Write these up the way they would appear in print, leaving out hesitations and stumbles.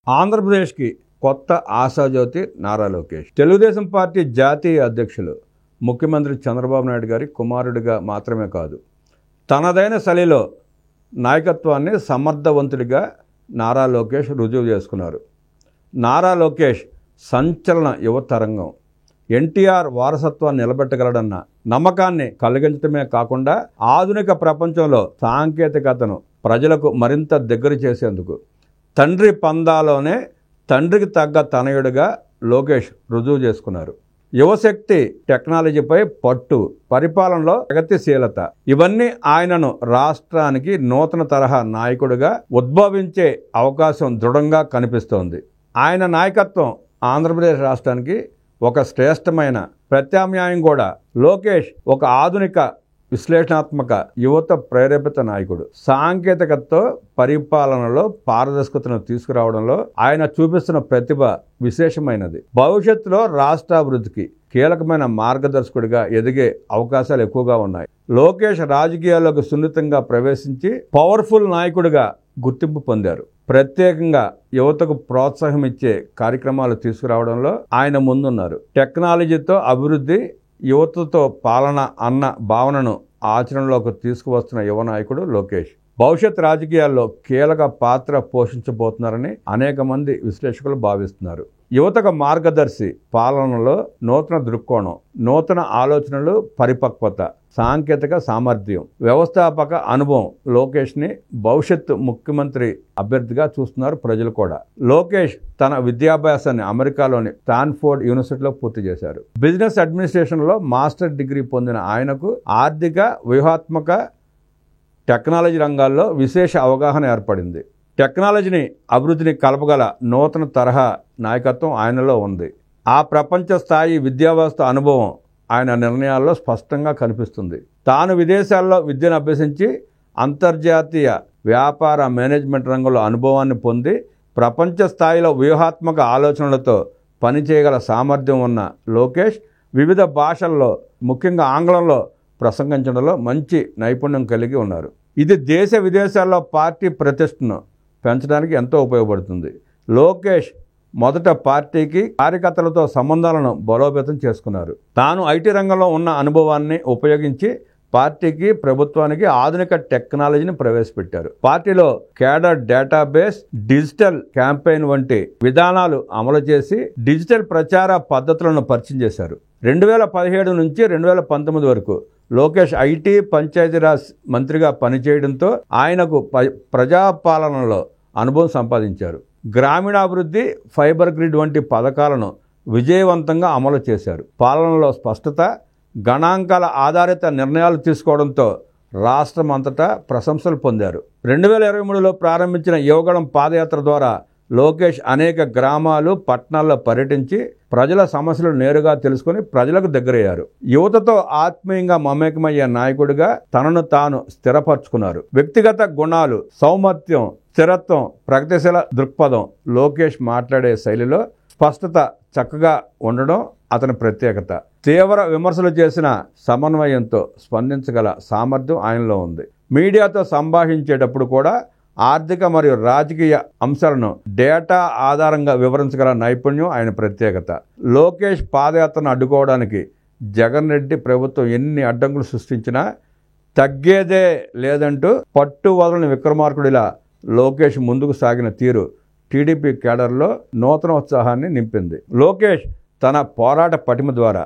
ఆంధ్రప్రదేశ్కి కొత్త ఆశాజ్యోతి నారా లోకేష్. తెలుగుదేశం పార్టీ జాతీయ అధ్యక్షులు ముఖ్యమంత్రి చంద్రబాబు నాయుడు గారి కుమారుడిగా మాత్రమే కాదు, తనదైన శైలిలో నాయకత్వాన్ని సమర్థవంతుడిగా నారా లోకేష్ రుజువు చేసుకున్నారు. నారా లోకేష్ సంచలన యువతరంగం. ఎన్టీఆర్ వారసత్వాన్ని నిలబెట్టగలడన్న నమ్మకాన్ని కలిగించడమే కాకుండా ఆధునిక ప్రపంచంలో సాంకేతికతను ప్రజలకు మరింత దగ్గర చేసేందుకు తండ్రి పందాలోనే తండ్రికి తగ్గ తనయుడిగా లోకేష్ రుజువు చేసుకున్నారు. యువశక్తి, టెక్నాలజీపై పట్టు, పరిపాలనలో ప్రగతిశీలత ఇవన్నీ ఆయనను రాష్ట్రానికి నూతన తరహా నాయకుడిగా ఉద్భవించే అవకాశం దృఢంగా కనిపిస్తోంది. ఆయన నాయకత్వం ఆంధ్రప్రదేశ్ రాష్ట్రానికి ఒక శ్రేష్టమైన ప్రత్యామ్నాయం కూడా. లోకేష్ ఒక ఆధునిక విశ్లేషణాత్మక యువత ప్రేరేపిత నాయకుడు. సాంకేతికతతో పరిపాలనలో పారదర్శకతను తీసుకురావడంలో ఆయన చూపిస్తున్న ప్రతిభ విశేషమైనది. భవిష్యత్తులో రాష్ట్ర అభివృద్ధికి కీలకమైన మార్గదర్శకుడిగా ఎదిగే అవకాశాలు ఎక్కువగా ఉన్నాయి. లోకేష్ రాజకీయాల్లోకి సున్నితంగా ప్రవేశించి పవర్ఫుల్ నాయకుడిగా గుర్తింపు పొందారు. ప్రత్యేకంగా యువతకు ప్రోత్సాహం ఇచ్చే కార్యక్రమాలు తీసుకురావడంలో ఆయన ముందున్నారు. టెక్నాలజీతో అభివృద్ధి, యువతతో పాలన అన్న భావనను ఆచరణలోకి తీసుకువస్తున్న యువ నాయకుడు లోకేష్. భవిష్యత్ రాజకీయాల్లో కీలక పాత్ర పోషించబోతున్నారని అనేక మంది విశ్లేషకులు భావిస్తున్నారు. యువతకు మార్గదర్శి, పాలనలో నూతన దృక్కోణం, నూతన ఆలోచనలు, పరిపక్వత, సాంకేతిక సామర్థ్యం, వ్యవస్థాపక అనుభవం లోకేష్ని భవిష్యత్తు ముఖ్యమంత్రి అభ్యర్థిగా చూస్తున్నారు ప్రజలు కూడా. లోకేష్ తన విద్యాభ్యాసాన్ని అమెరికాలోని స్టాన్ఫోర్డ్ యూనివర్సిటీలో పూర్తి చేశారు. బిజినెస్ అడ్మినిస్ట్రేషన్లో మాస్టర్ డిగ్రీ పొందిన ఆయనకు ఆర్థిక, వ్యూహాత్మక, టెక్నాలజీ రంగాల్లో విశేష అవగాహన ఏర్పడింది. టెక్నాలజీని, అభివృద్ధిని కలపగల నూతన తరహా నాయకత్వం ఆయనలో ఉంది. ఆ ప్రపంచ స్థాయి విద్యావ్యవస్థ అనుభవం ఆయన నిర్ణయాల్లో స్పష్టంగా కనిపిస్తుంది. తాను విదేశాల్లో విద్యను అభ్యసించి అంతర్జాతీయ వ్యాపార మేనేజ్మెంట్ రంగంలో అనుభవాన్ని పొంది ప్రపంచ స్థాయిలో వ్యూహాత్మక ఆలోచనలతో పనిచేయగల సామర్థ్యం ఉన్న లోకేష్ వివిధ భాషల్లో, ముఖ్యంగా ఆంగ్లంలో ప్రసంగించడంలో మంచి నైపుణ్యం కలిగి ఉన్నారు. ఇది దేశ విదేశాల్లో పార్టీ ప్రతిష్టను పెంచడానికి ఎంతో ఉపయోగపడుతుంది. లోకేష్ మొదట పార్టీకి కార్యకర్తలతో సంబంధాలను బలోపేతం చేసుకున్నారు. తాను ఐటీ రంగంలో ఉన్న అనుభవాన్ని ఉపయోగించి పార్టీకి, ప్రభుత్వానికి ఆధునిక టెక్నాలజీని ప్రవేశపెట్టారు. పార్టీలో కేడర్ డేటాబేస్, డిజిటల్ క్యాంపెయిన్ వంటి విధానాలు అమలు చేసి డిజిటల్ ప్రచార పద్ధతులను పరిచయం చేశారు. 2017 నుంచి 2019 వరకు లోకేష్ ఐటీ, పంచాయతీరాజ్ మంత్రిగా పనిచేయడంతో ఆయనకు ప్రజాపాలనలో అనుభవం సంపాదించారు. గ్రామీణాభివృద్ధి, ఫైబర్ గ్రిడ్ వంటి పథకాలను విజయవంతంగా అమలు చేశారు. పాలనలో స్పష్టత, గణాంకాల ఆధారిత నిర్ణయాలు తీసుకోవడంతో రాష్ట్రం అంతటా ప్రశంసలు పొందారు. 2023లో ప్రారంభించిన యువగళం పాదయాత్ర ద్వారా లోకేష్ అనేక గ్రామాలు, పట్టణాల్లో పర్యటించి ప్రజల సమస్యలు నేరుగా తెలుసుకుని ప్రజలకు దగ్గరయ్యారు. యువతతో ఆత్మీయంగా మమేకమయ్యే నాయకుడిగా తనను తాను స్థిరపరచుకున్నారు. వ్యక్తిగత గుణాలు, సౌమర్థ్యం, స్థిరత్వం, ప్రగతిశీల దృక్పథం. లోకేష్ మాట్లాడే శైలిలో స్పష్టత, చక్కగా ఉండడం అతని ప్రత్యేకత. తీవ్ర విమర్శలు చేసిన సమన్వయంతో స్పందించగల సామర్థ్యం ఆయనలో ఉంది. మీడియాతో సంభాషించేటప్పుడు కూడా ఆర్థిక మరియు రాజకీయ అంశాలను డేటా ఆధారంగా వివరించగల నైపుణ్యం ఆయన ప్రత్యేకత. లోకేష్ పాదయాత్రను అడ్డుకోవడానికి జగన్ రెడ్డి ప్రభుత్వం ఎన్ని అడ్డంకులు సృష్టించినా తగ్గేదే లేదంటూ పట్టు వదలని విక్రమార్కుడిలా లోకేష్ ముందుకు సాగిన తీరు టీడీపీ కేడర్లో నూతన ఉత్సాహాన్ని నింపింది. లోకేష్ తన పోరాట పటిమ ద్వారా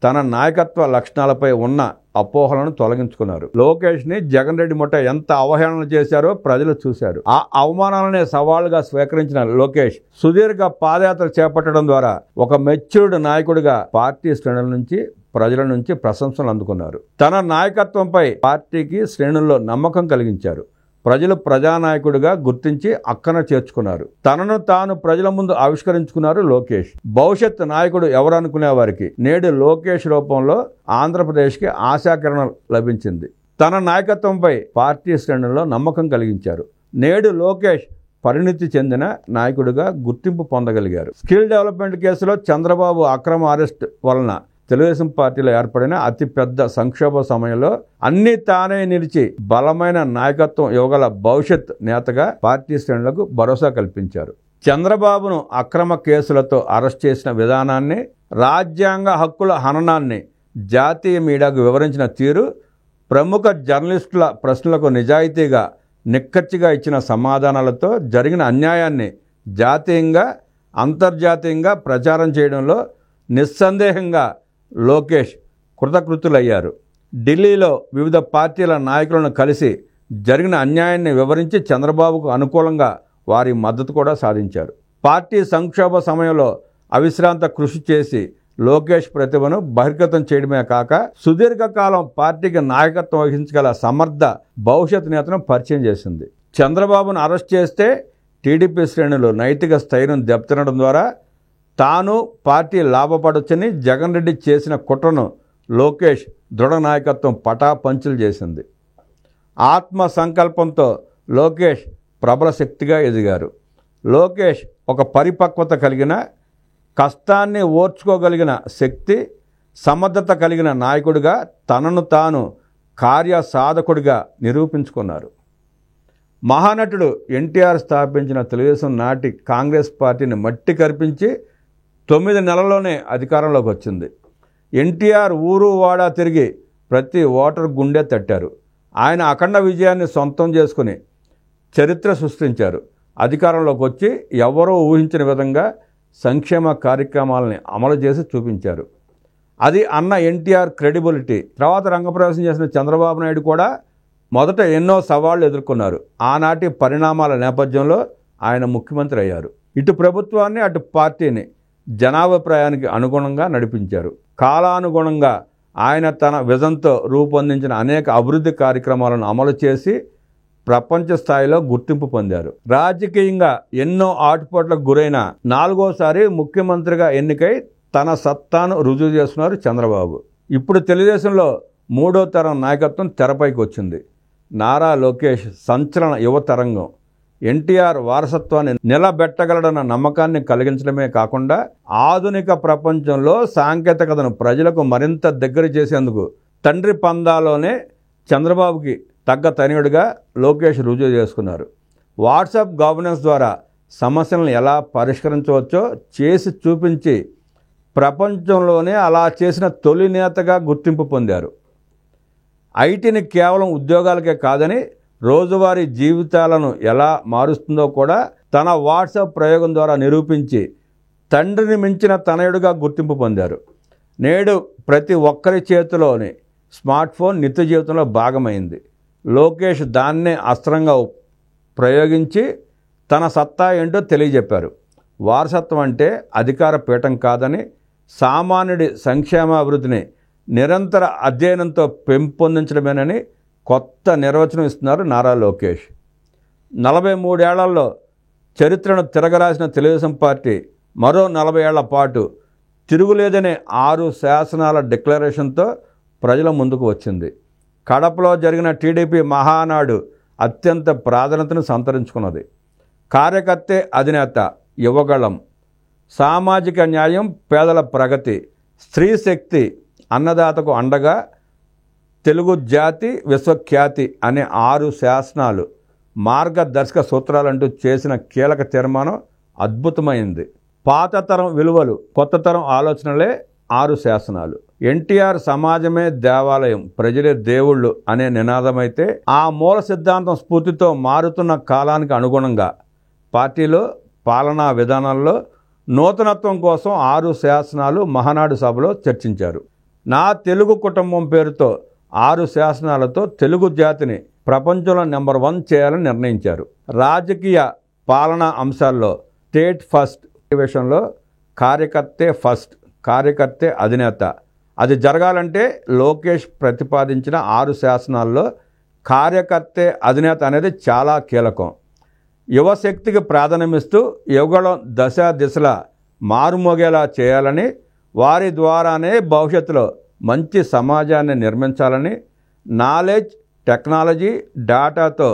తన నాయకత్వ లక్షణాలపై ఉన్న అపోహలను తొలగించుకున్నారు. లోకేష్ని జగన్ రెడ్డి ముఠ ఎంత అవహేళన చేశారో ప్రజలు చూశారు. ఆ అవమానాలనే సవాళ్లుగా స్వీకరించిన లోకేష్ సుదీర్ఘ పాదయాత్ర చేపట్టడం ద్వారా ఒక మెచ్యూర్డ్ నాయకుడిగా పార్టీ శ్రేణుల నుంచి, ప్రజల నుంచి ప్రశంసలు అందుకున్నారు. తన నాయకత్వంపై పార్టీకి, శ్రేణుల్లో నమ్మకం కలిగించారు. ప్రజలు ప్రజానాయకుడిగా గుర్తించి అక్కన చేర్చుకున్నారు. తనను తాను ప్రజల ముందు ఆవిష్కరించుకున్నారు లోకేష్. భవిష్యత్ నాయకుడు ఎవరు అనుకునే వారికి నేడు లోకేష్ రూపంలో ఆంధ్రప్రదేశ్కి ఆశాకిరణం లభించింది. తన నాయకత్వంపై పార్టీ శ్రేణుల్లో నమ్మకం కలిగించారు. నేడు లోకేష్ పరిణితి చెందిన నాయకుడిగా గుర్తింపు పొందగలిగారు. స్కిల్ డెవలప్మెంట్ కేసులో చంద్రబాబు అక్రమ అరెస్ట్ వలన తెలుగుదేశం పార్టీలో ఏర్పడిన అతిపెద్ద సంక్షోభ సమయంలో అన్ని తానే నిలిచి బలమైన నాయకత్వం ఇవ్వగల భవిష్యత్ నేతగా పార్టీ శ్రేణులకు భరోసా కల్పించారు. చంద్రబాబును అక్రమ కేసులతో అరెస్ట్ చేసిన విధానాన్ని, రాజ్యాంగ హక్కుల హననాన్ని జాతీయ మీడియాకు వివరించిన తీరు, ప్రముఖ జర్నలిస్టుల ప్రశ్నలకు నిజాయితీగా నిక్కచ్చిగా ఇచ్చిన సమాధానాలతో జరిగిన అన్యాయాన్ని జాతీయంగా అంతర్జాతీయంగా ప్రచారం చేయడంలో నిస్సందేహంగా లోకేష్ కృతకృతులయ్యారు. ఢిల్లీలో వివిధ పార్టీల నాయకులను కలిసి జరిగిన అన్యాయాన్ని వివరించి చంద్రబాబుకు అనుకూలంగా వారి మద్దతు కూడా సాధించారు. పార్టీ సంక్షోభ సమయంలో అవిశ్రాంత కృషి చేసి లోకేష్ ప్రతిభను బహిర్గతం చేయడమే కాక సుదీర్ఘకాలం పార్టీకి నాయకత్వం వహించగల సమర్థ భవిష్యత్ నేతను పరిచయం చేసింది. చంద్రబాబును అరెస్ట్ చేస్తే టీడీపీ శ్రేణులు నైతిక స్థైర్యం దెబ్బతినడం ద్వారా తాను పార్టీ లాభపడొచ్చని జగన్ రెడ్డి చేసిన కుట్రను లోకేష్ దృఢ నాయకత్వం పటాపంచులు చేసింది. ఆత్మ సంకల్పంతో లోకేష్ ప్రబల శక్తిగా ఎదిగారు. లోకేష్ ఒక పరిపక్వత కలిగిన, కష్టాన్ని ఓర్చుకోగలిగిన శక్తి, సమర్థత కలిగిన నాయకుడిగా తనను తాను కార్యసాధకుడిగా నిరూపించుకున్నారు. మహానటుడు ఎన్టీఆర్ స్థాపించిన తెలుగుదేశం నాటి కాంగ్రెస్ పార్టీని మట్టి కరిపించి 9 నెలల్లోనే అధికారంలోకి వచ్చింది. ఎన్టీఆర్ ఊరు వాడా తిరిగి ప్రతి ఓటర్ గుండె తట్టారు. ఆయన అఖండ విజయాన్ని సొంతం చేసుకుని చరిత్ర సృష్టించారు. అధికారంలోకి వచ్చి ఎవరూ ఊహించిన విధంగా సంక్షేమ కార్యక్రమాలని అమలు చేసి చూపించారు. అది అన్న ఎన్టీఆర్ క్రెడిబిలిటీ. తర్వాత రంగప్రవేశం చేసిన చంద్రబాబు నాయుడు కూడా మొదట ఎన్నో సవాళ్లు ఎదుర్కొన్నారు. ఆనాటి పరిణామాల నేపథ్యంలో ఆయన ముఖ్యమంత్రి అయ్యారు. ఇటు ప్రభుత్వాన్ని అటు పార్టీని జనాభిప్రాయానికి అనుగుణంగా నడిపించారు. కాలానుగుణంగా ఆయన తన విజన్తో రూపొందించిన అనేక అభివృద్ధి కార్యక్రమాలను అమలు చేసి ప్రపంచ స్థాయిలో గుర్తింపు పొందారు. రాజకీయంగా ఎన్నో ఆటుపోట్లకు గురైన 4వసారి ముఖ్యమంత్రిగా ఎన్నికై తన సత్తాను రుజువు చేస్తున్నారు చంద్రబాబు. ఇప్పుడు తెలుగుదేశంలో 3వ తరం నాయకత్వం తెరపైకి వచ్చింది. నారా లోకేష్ సంచలన యువతరంగం. ఎన్టీఆర్ వారసత్వాన్ని నిలబెట్టగలడన్న నమ్మకాన్ని కలిగించడమే కాకుండా ఆధునిక ప్రపంచంలో సాంకేతికతను ప్రజలకు మరింత దగ్గర చేసేందుకు తండ్రి పందాలోనే చంద్రబాబుకి తగ్గ తనయుడిగా లోకేష్ రుజువు చేసుకున్నారు. వాట్సాప్ గవర్నెన్స్ ద్వారా సమస్యలను ఎలా పరిష్కరించవచ్చో చేసి చూపించి ప్రపంచంలోనే అలా చేసిన తొలి నేతగా గుర్తింపు పొందారు. ఐటీని కేవలం ఉద్యోగాలకే కాదని రోజువారీ జీవితాలను ఎలా మారుస్తుందో కూడా తన వాట్సాప్ ప్రయోగం ద్వారా నిరూపించి తండ్రిని మించిన తనయుడిగా గుర్తింపు పొందారు. నేడు ప్రతి ఒక్కరి చేతిలోని స్మార్ట్ ఫోన్ నిత్య జీవితంలో భాగమైంది. లోకేష్ దాన్నే అస్త్రంగా ప్రయోగించి తన సత్తా ఏంటో తెలియజెప్పారు. వారసత్వం అంటే అధికార పీఠం కాదని, సామాన్యుడి సంక్షేమాభివృద్ధిని నిరంతర అధ్యయనంతో పెంపొందించడమేనని కొత్త నిర్వచనం ఇస్తున్నారు నారా లోకేష్. 43 ఏళ్లలో చరిత్రను తిరగరాసిన తెలుగుదేశం పార్టీ మరో 40 ఏళ్ల పాటు తిరుగులేదనే 6 శాసనాల డిక్లరేషన్తో ప్రజల ముందుకు వచ్చింది. కడపలో జరిగిన టీడీపీ మహానాడు అత్యంత ప్రాధాన్యతను సంతరించుకున్నది. కార్యకర్తే అధినేత, యువగళం, సామాజిక న్యాయం, పేదల ప్రగతి, స్త్రీ శక్తి, అన్నదాతకు అండగా, తెలుగు జాతి విశ్వఖ్యాతి అనే 6 శాసనాలు మార్గదర్శక సూత్రాలంటూ చేసిన కీలక తీర్మానం అద్భుతమైంది. పాత తరం విలువలు, కొత్త తరం ఆలోచనలే 6 శాసనాలు. ఎన్టీఆర్ సమాజమే దేవాలయం, ప్రజలే దేవుళ్ళు అనే నినాదమైతే ఆ మూల సిద్ధాంతం స్ఫూర్తితో మారుతున్న కాలానికి అనుగుణంగా పార్టీలో పాలనా విధానాల్లో నూతనత్వం కోసం 6 శాసనాలు మహానాడు సభలో చర్చించారు. నా తెలుగు కుటుంబం పేరుతో 6 శాసనాలతో తెలుగు జాతిని ప్రపంచంలో నెంబర్ 1 చేయాలని నిర్ణయించారు. రాజకీయ పాలనా అంశాల్లో స్టేట్ ఫస్ట్ విషయంలో కార్యకర్తే ఫస్ట్, కార్యకర్తే అధినేత. అది జరగాలంటే లోకేష్ ప్రతిపాదించిన 6 శాసనాల్లో కార్యకర్తే అధినేత అనేది చాలా కీలకం. యువశక్తికి ప్రాధాన్యమిస్తూ యువగళం దశ దిశలా మారుమోగేలా చేయాలని, వారి ద్వారానే భవిష్యత్తులో మంచి సమాజాన్ని నిర్మించాలని, నాలెడ్జ్, టెక్నాలజీ, డేటాతో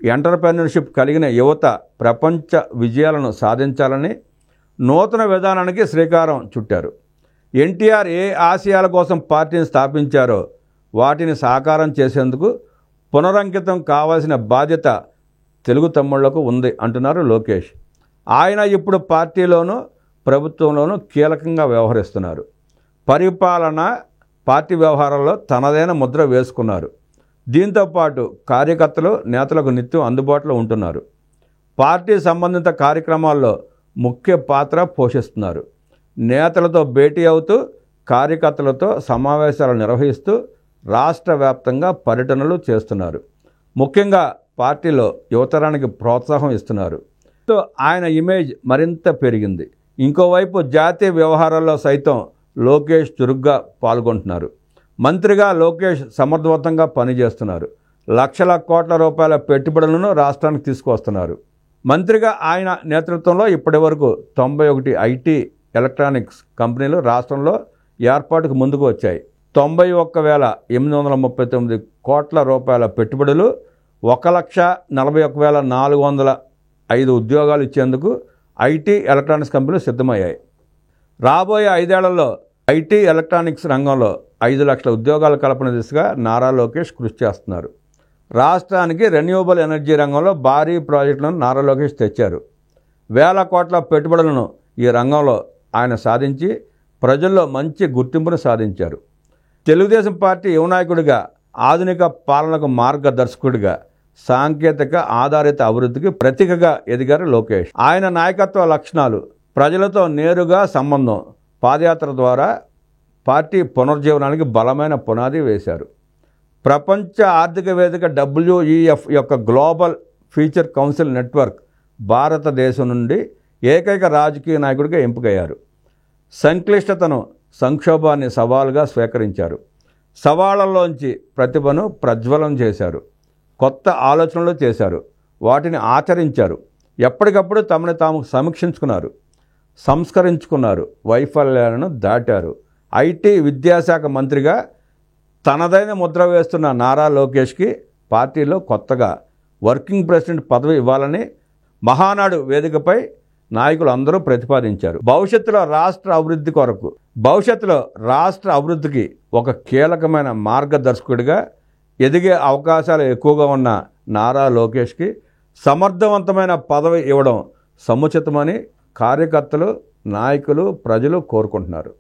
ఎంటర్‌ప్రెన్యూర్‌షిప్ కలిగిన యువత ప్రపంచ విజయాలను సాధించాలని నూతన విధానానికి శ్రీకారం చుట్టారు. ఎన్టీఆర్ ఏ ఆశయాల కోసం పార్టీని స్థాపించారో వాటిని సాకారం చేసేందుకు పునరంకితం కావాల్సిన బాధ్యత తెలుగు తమ్ముళ్లకు ఉంది అంటున్నారు లోకేష్. ఆయన ఇప్పుడు పార్టీలోనూ ప్రభుత్వంలోనూ కీలకంగా వ్యవహరిస్తున్నారు. పరిపాలన, పార్టీ వ్యవహారాల్లో తనదైన ముద్ర వేసుకున్నారు. దీంతోపాటు కార్యకర్తలు, నేతలకు నిత్యం అందుబాటులో ఉంటున్నారు. పార్టీ సంబంధిత కార్యక్రమాల్లో ముఖ్య పాత్ర పోషిస్తున్నారు. నేతలతో భేటీ అవుతూ, కార్యకర్తలతో సమావేశాలు నిర్వహిస్తూ రాష్ట్ర వ్యాప్తంగా పర్యటనలు చేస్తున్నారు. ముఖ్యంగా పార్టీలో యువతరానికి ప్రోత్సాహం ఇస్తున్నారు. ఆయన ఇమేజ్ మరింత పెరిగింది. ఇంకోవైపు జాతీయ వ్యవహారాల్లో సైతం లోకేష్ చురుగ్గా పాల్గొంటున్నారు. మంత్రిగా లోకేష్ సమర్థవంతంగా పనిచేస్తున్నారు. లక్షల కోట్ల రూపాయల పెట్టుబడులను రాష్ట్రానికి తీసుకువస్తున్నారు. మంత్రిగా ఆయన నేతృత్వంలో ఇప్పటివరకు 91 ఐటీ, ఎలక్ట్రానిక్స్ కంపెనీలు రాష్ట్రంలో ఏర్పాటుకు ముందుకు వచ్చాయి. 91,839 కోట్ల రూపాయల పెట్టుబడులు, 1,41,405 ఉద్యోగాలు ఇచ్చేందుకు ఐటీ, ఎలక్ట్రానిక్స్ కంపెనీలు సిద్ధమయ్యాయి. రాబోయే 5 ఏళ్లలో ఐటీ, ఎలక్ట్రానిక్స్ రంగంలో 5 లక్షల ఉద్యోగాల కల్పన దిశగా నారా లోకేష్ కృషి చేస్తున్నారు. రాష్ట్రానికి రెన్యూవబుల్ ఎనర్జీ రంగంలో భారీ ప్రాజెక్టులను నారా లోకేష్ తెచ్చారు. వేల కోట్ల పెట్టుబడులను ఈ రంగంలో ఆయన సాధించి ప్రజల్లో మంచి గుర్తింపును సాధించారు. తెలుగుదేశం పార్టీ యువనాయకుడిగా, ఆధునిక పాలనకు మార్గదర్శకుడిగా, సాంకేతిక ఆధారిత అభివృద్ధికి ప్రతీకగా ఎదిగారు లోకేష్. ఆయన నాయకత్వ లక్షణాలు, ప్రజలతో నేరుగా సంబంధం, పాదయాత్ర ద్వారా పార్టీ పునర్జీవనానికి బలమైన పునాది వేశారు. ప్రపంచ ఆర్థిక వేదిక WEF యొక్క గ్లోబల్ ఫ్యూచర్ కౌన్సిల్ నెట్వర్క్ భారతదేశం నుండి ఏకైక రాజకీయ నాయకుడిగా ఎంపికయ్యారు. సంక్లిష్టతను, సంక్షోభాన్ని సవాలుగా స్వీకరించారు. సవాళ్లలోంచి ప్రతిభను ప్రజ్వలం చేశారు. కొత్త ఆలోచనలు చేశారు. వాటిని ఆచరించారు. ఎప్పటికప్పుడు తమని తాము సమీక్షించుకున్నారు, సంస్కరించుకున్నారు, వైఫల్యాలను దాటారు. ఐటీ, విద్యాశాఖ మంత్రిగా తనదైన ముద్ర వేస్తున్న నారా లోకేష్కి పార్టీలో కొత్తగా వర్కింగ్ ప్రెసిడెంట్ పదవి ఇవ్వాలని మహానాడు వేదికపై నాయకులు అందరూ ప్రతిపాదించారు. భవిష్యత్తులో రాష్ట్ర అభివృద్ధికి ఒక కీలకమైన మార్గదర్శకుడిగా ఎదిగే అవకాశాలు ఎక్కువగా ఉన్న నారా లోకేష్కి సమర్థవంతమైన పదవి ఇవ్వడం సముచితమని కార్యకర్తలు, నాయకులు, ప్రజలు కోరుకుంటున్నారు.